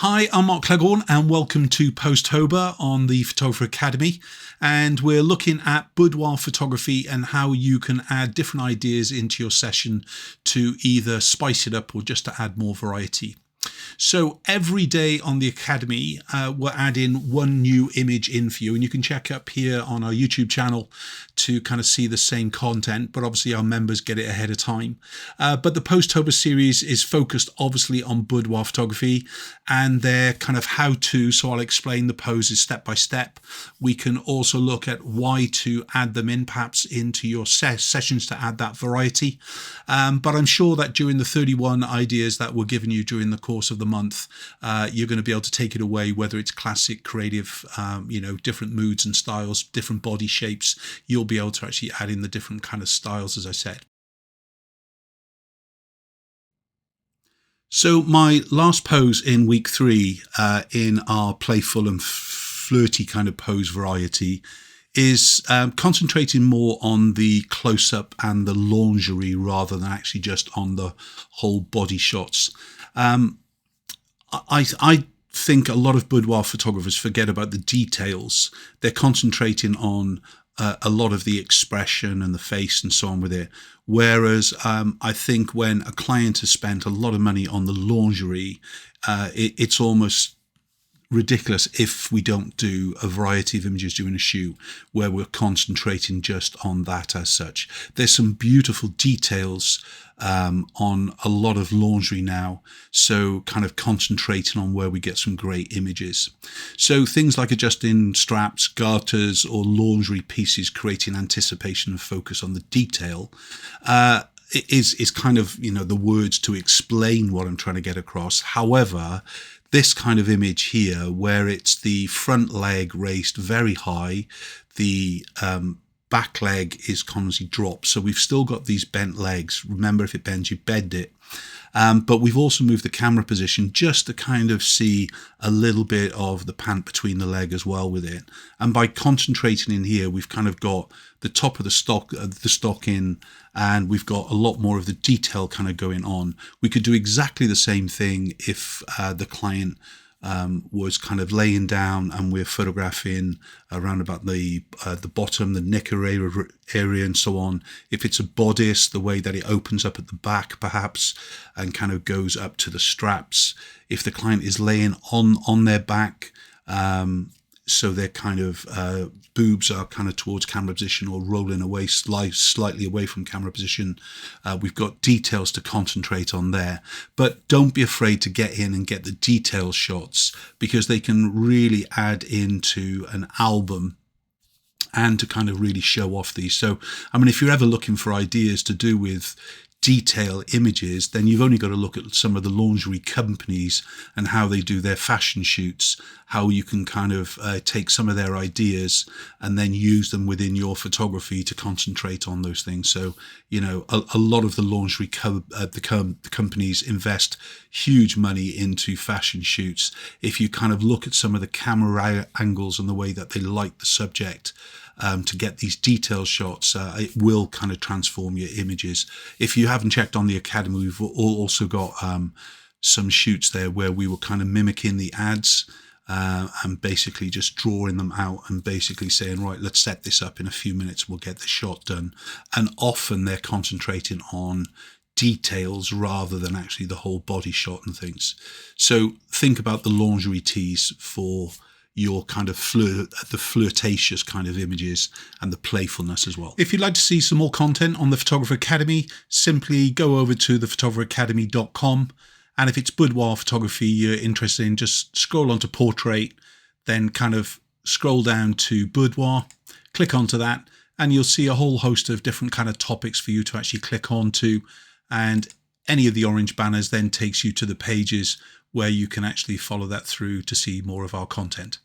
Hi, I'm Mark Cleghorn and welcome to Pose-Tober on the Photographer Academy, and we're looking at boudoir photography and how you can add different ideas into your session to either spice it up or just to add more variety. So every day on the Academy, we're adding one new image in for you, and you can check up here on our YouTube channel to kind of see the same content, but obviously our members get it ahead of time. But the Pose-Tober series is focused obviously on boudoir photography and their kind of how-to, so I'll explain the poses step by step. We can also look at why to add them in perhaps into your sessions to add that variety. But I'm sure that during the 31 ideas that we're giving you during the course of the month, you're going to be able to take it away, whether it's classic, creative, different moods and styles, different body shapes. You'll be able to actually add in the different kind of styles, as I said. So my last pose in week 3 in our playful and flirty kind of pose variety is concentrating more on the close-up and the lingerie rather than actually just on the whole body shots. I think a lot of boudoir photographers forget about the details. They're concentrating on a lot of the expression and the face and so on with it. Whereas I think when a client has spent a lot of money on the lingerie, it's almost ridiculous if we don't do a variety of images during a shoot where we're concentrating just on that as such. There's some beautiful details on a lot of lingerie now, so kind of concentrating on where we get some great images. So things like adjusting straps, garters or lingerie pieces, creating anticipation and focus on the detail is kind of, the words to explain what I'm trying to get across. However, this kind of image here, where it's the front leg raised very high, the back leg is constantly dropped. So we've still got these bent legs. Remember, if it bends, you bend it. But we've also moved the camera position just to kind of see a little bit of the pant between the leg as well with it. And by concentrating in here, we've kind of got the top of the stock in, and we've got a lot more of the detail kind of going on. We could do exactly the same thing if the client was kind of laying down and we're photographing around about the bottom, the knicker area and so on. If it's a bodice, the way that it opens up at the back perhaps and kind of goes up to the straps. If the client is laying on their back, so their kind of boobs are kind of towards camera position or rolling away slightly away from camera position. We've got details to concentrate on there. But don't be afraid to get in and get the detail shots, because they can really add into an album and to kind of really show off these. So, I mean, if you're ever looking for ideas to do with detail images, then you've only got to look at some of the lingerie companies and how they do their fashion shoots, how you can kind of take some of their ideas and then use them within your photography to concentrate on those things. So, a lot of the lingerie companies invest huge money into fashion shoots. If you kind of look at some of the camera angles and the way that they light the subject, to get these detail shots, it will kind of transform your images. If you haven't checked on the Academy, we've also got some shoots there where we were kind of mimicking the ads and basically just drawing them out and basically saying, right, let's set this up in a few minutes, we'll get the shot done. And often they're concentrating on details rather than actually the whole body shot and things. So think about the Lingerie Tease for your kind of the flirtatious kind of images and the playfulness as well. If you'd like to see some more content on the Photographer Academy, simply go over to thephotographeracademy.com, and if it's boudoir photography you're interested in, just scroll onto portrait, then kind of scroll down to boudoir, click onto that, and you'll see a whole host of different kind of topics for you to actually click onto, and any of the orange banners then takes you to the pages where you can actually follow that through to see more of our content.